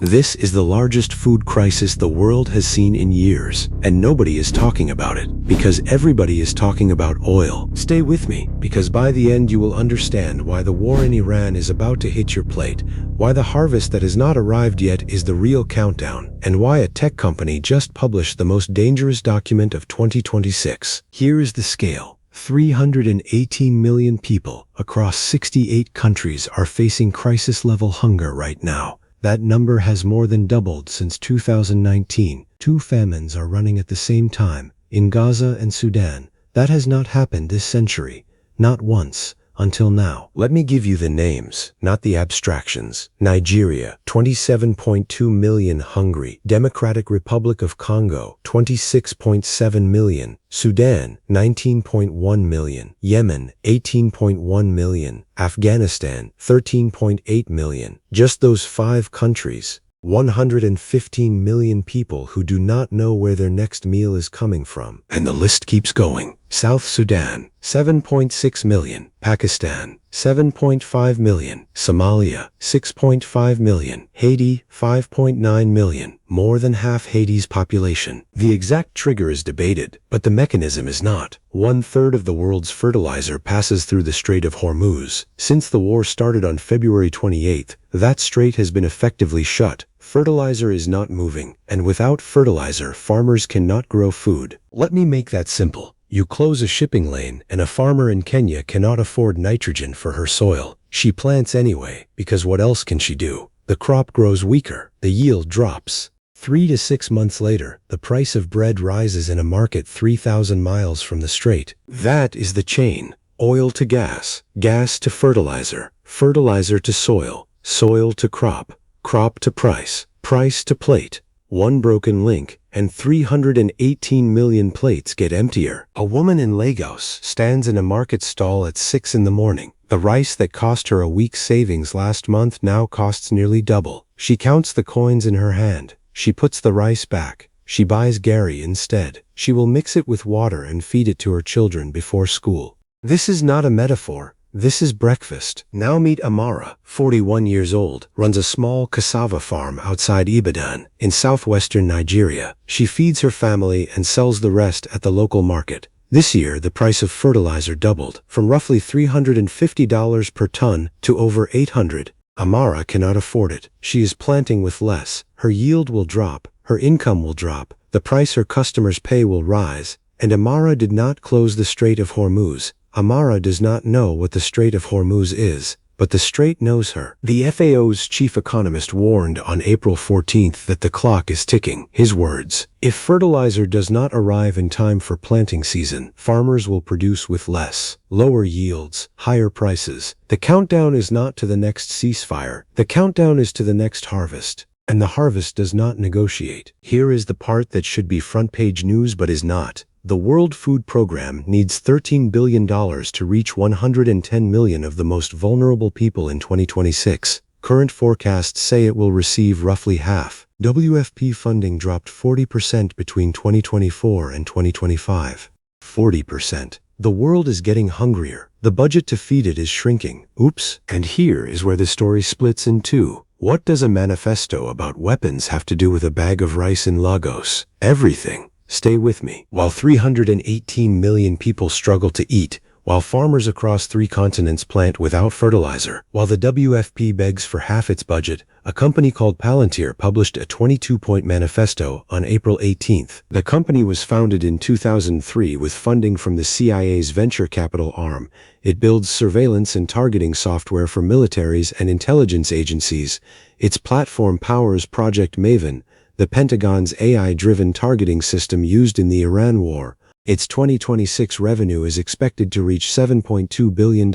This is the largest food crisis the world has seen in years, and nobody is talking about it, because everybody is talking about oil. Stay with me, because by the end you will understand why the war in Iran is about to hit your plate, why the harvest that has not arrived yet is the real countdown, and why a tech company just published the most dangerous document of 2026. Here is the scale. 318 million people across 68 countries are facing crisis-level hunger right now. That number has more than doubled since 2019. Two famines are running at the same time in Gaza and Sudan. That has not happened this century, not once, until now. Let me give you the names, not the abstractions. Nigeria, 27.2 million hungry. Democratic Republic of Congo, 26.7 million. Sudan, 19.1 million. Yemen, 18.1 million. Afghanistan, 13.8 million. Just those 5 countries. 115 million people who do not know where their next meal is coming from. And the list keeps going. South Sudan, 7.6 million. Pakistan, 7.5 million. Somalia, 6.5 million. Haiti, 5.9 million. More than half Haiti's population. The exact trigger is debated, but the mechanism is not. 1/3 of the world's fertilizer passes through the Strait of Hormuz. Since the war started on February 28th, that strait has been effectively shut. Fertilizer is not moving, and without fertilizer, farmers cannot grow food. Let me make that simple. You close a shipping lane, and a farmer in Kenya cannot afford nitrogen for her soil. She plants anyway, because what else can she do? The crop grows weaker, the yield drops. 3 to 6 months later, the price of bread rises in a market 3,000 miles from the strait. That is the chain. Oil to gas, gas to fertilizer, fertilizer to soil, soil to crop, crop to price, price to plate. One broken link, and 318 million plates get emptier. A woman in Lagos stands in a market stall at 6 in the morning. The rice that cost her a week's savings last month now costs nearly double. She counts the coins in her hand. She puts the rice back. She buys Gary instead. She will mix it with water and feed it to her children before school. This is not a metaphor. This is breakfast. Now meet Amara, 41 years old, runs a small cassava farm outside Ibadan, in southwestern Nigeria. She feeds her family and sells the rest at the local market. This year, the price of fertilizer doubled, from roughly $350 per ton to over $800. Amara cannot afford it. She is planting with less. Her yield will drop. Her income will drop. The price her customers pay will rise. And Amara did not close the Strait of Hormuz. Amara does not know what the Strait of Hormuz is, but the strait knows her. The FAO's chief economist warned on April 14th that the clock is ticking. His words: if fertilizer does not arrive in time for planting season, farmers will produce with less, lower yields, higher prices. The countdown is not to the next ceasefire. The countdown is to the next harvest. And the harvest does not negotiate. Here is the part that should be front-page news but is not. The World Food Program needs $13 billion to reach 110 million of the most vulnerable people in 2026. Current forecasts say it will receive roughly half. WFP funding dropped 40% between 2024 and 2025. 40%. The world is getting hungrier. The budget to feed it is shrinking. Oops. And here is where the story splits in two. What does a manifesto about weapons have to do with a bag of rice in Lagos? Everything. Stay with me. While 318 million people struggle to eat, while farmers across 3 continents plant without fertilizer, while the WFP begs for half its budget, a company called Palantir published a 22-point manifesto on April 18th. The company was founded in 2003 with funding from the CIA's venture capital arm. It builds surveillance and targeting software for militaries and intelligence agencies. Its platform powers Project Maven, the Pentagon's AI-driven targeting system used in the Iran war. Its 2026 revenue is expected to reach $7.2 billion,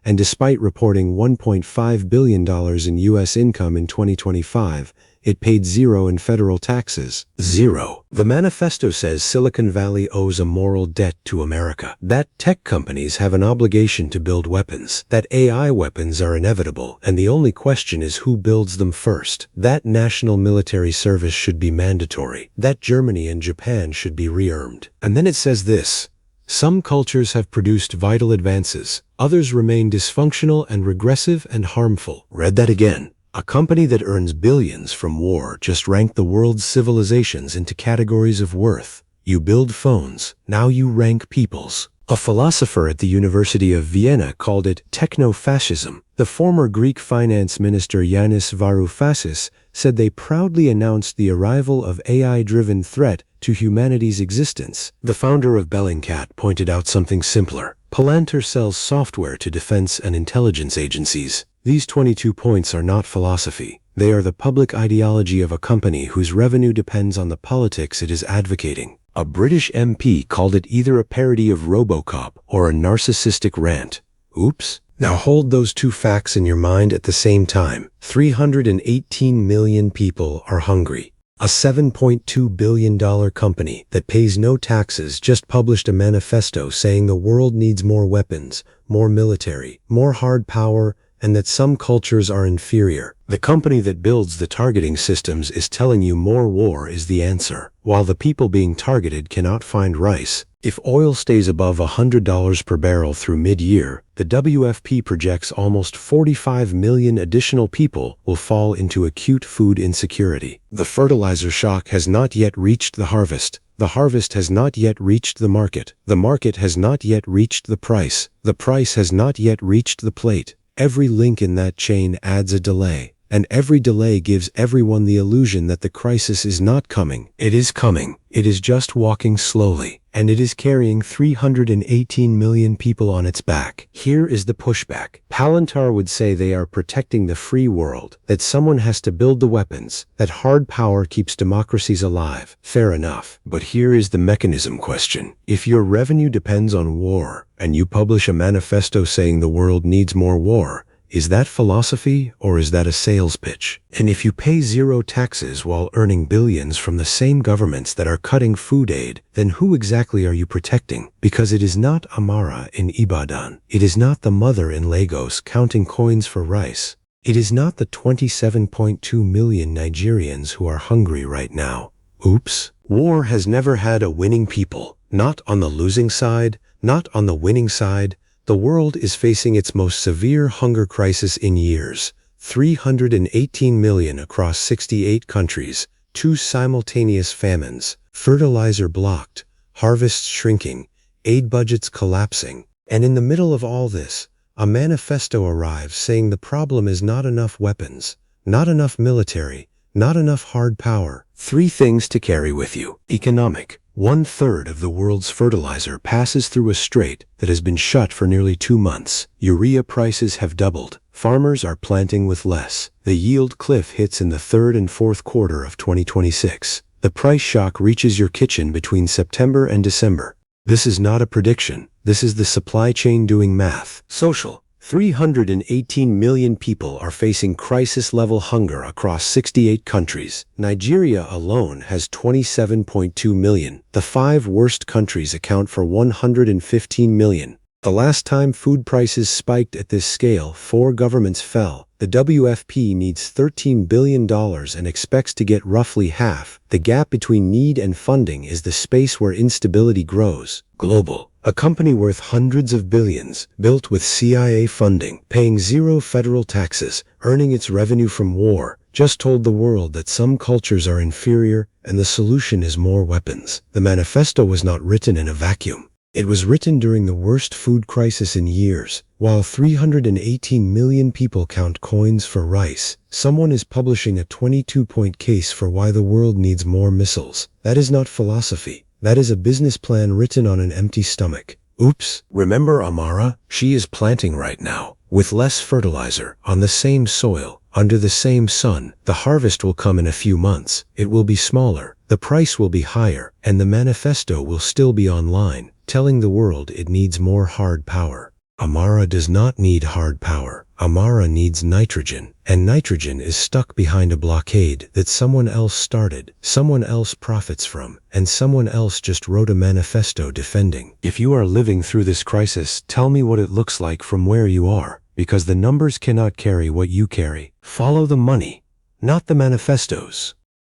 and despite reporting $1.5 billion in U.S. income in 2025, it paid zero in federal taxes. Zero. The manifesto says Silicon Valley owes a moral debt to America. That tech companies have an obligation to build weapons. That AI weapons are inevitable, and the only question is who builds them first. That national military service should be mandatory. That Germany and Japan should be rearmed. And then it says this: some cultures have produced vital advances. Others remain dysfunctional and regressive and harmful. Read that again. A company that earns billions from war just ranked the world's civilizations into categories of worth. You build phones, now you rank peoples. A philosopher at the University of Vienna called it Technofascism. The former Greek finance minister Yanis Varoufakis said they proudly announced the arrival of AI-driven threat to humanity's existence. The founder of Bellingcat pointed out something simpler. Palantir sells software to defense and intelligence agencies. These 22 points are not philosophy. They are the public ideology of a company whose revenue depends on the politics it is advocating. A British MP called it either a parody of RoboCop or a narcissistic rant. Oops. Now hold those two facts in your mind at the same time. 318 million people are hungry. A $7.2 billion company that pays no taxes just published a manifesto saying the world needs more weapons, more military, more hard power, and that some cultures are inferior. The company that builds the targeting systems is telling you more war is the answer, while the people being targeted cannot find rice. If oil stays above $100 per barrel through mid-year, the WFP projects almost 45 million additional people will fall into acute food insecurity. The fertilizer shock has not yet reached the harvest. The harvest has not yet reached the market. The market has not yet reached the price. The price has not yet reached the plate. Every link in that chain adds a delay, and every delay gives everyone the illusion that the crisis is not coming. It is coming. It is just walking slowly, and it is carrying 318 million people on its back. Here is the pushback. Palantir would say they are protecting the free world, that someone has to build the weapons, that hard power keeps democracies alive. Fair enough. But here is the mechanism question. If your revenue depends on war, and you publish a manifesto saying the world needs more war, is that philosophy or is that a sales pitch? And if you pay zero taxes while earning billions from the same governments that are cutting food aid, then who exactly are you protecting? Because it is not Amara in Ibadan. It is not the mother in Lagos counting coins for rice. It is not the 27.2 million Nigerians who are hungry right now. Oops. War has never had a winning people. Not on the losing side, not on the winning side. The world is facing its most severe hunger crisis in years. 318 million across 68 countries, 2 simultaneous famines, fertilizer blocked, harvests shrinking, aid budgets collapsing. And in the middle of all this, a manifesto arrives saying the problem is not enough weapons, not enough military, not enough hard power. 3 things to carry with you. Economic. 1/3 of the world's fertilizer passes through a strait that has been shut for nearly 2 months. Urea prices have doubled. Farmers are planting with less. The yield cliff hits in the 3rd and 4th quarter of 2026. The price shock reaches your kitchen between September and December. This is not a prediction. This is the supply chain doing math. Social. 318 million people are facing crisis-level hunger across 68 countries. Nigeria alone has 27.2 million. The 5 worst countries account for 115 million. The last time food prices spiked at this scale, 4 governments fell. The WFP needs $13 billion and expects to get roughly half. The gap between need and funding is the space where instability grows. Global. A company worth hundreds of billions, built with CIA funding, paying 0 federal taxes, earning its revenue from war, just told the world that some cultures are inferior and the solution is more weapons. The manifesto was not written in a vacuum. It was written during the worst food crisis in years. While 318 million people count coins for rice, someone is publishing a 22-point case for why the world needs more missiles. That is not philosophy. That is a business plan written on an empty stomach. Oops. Remember Amara? She is planting right now, with less fertilizer, on the same soil, under the same sun. The harvest will come in a few months. It will be smaller. The price will be higher, and the manifesto will still be online, telling the world it needs more hard power. Amara does not need hard power. Amara needs nitrogen, and nitrogen is stuck behind a blockade that someone else started, someone else profits from, and someone else just wrote a manifesto defending. If you are living through this crisis, tell me what it looks like from where you are, because the numbers cannot carry what you carry. Follow the money, not the manifestos.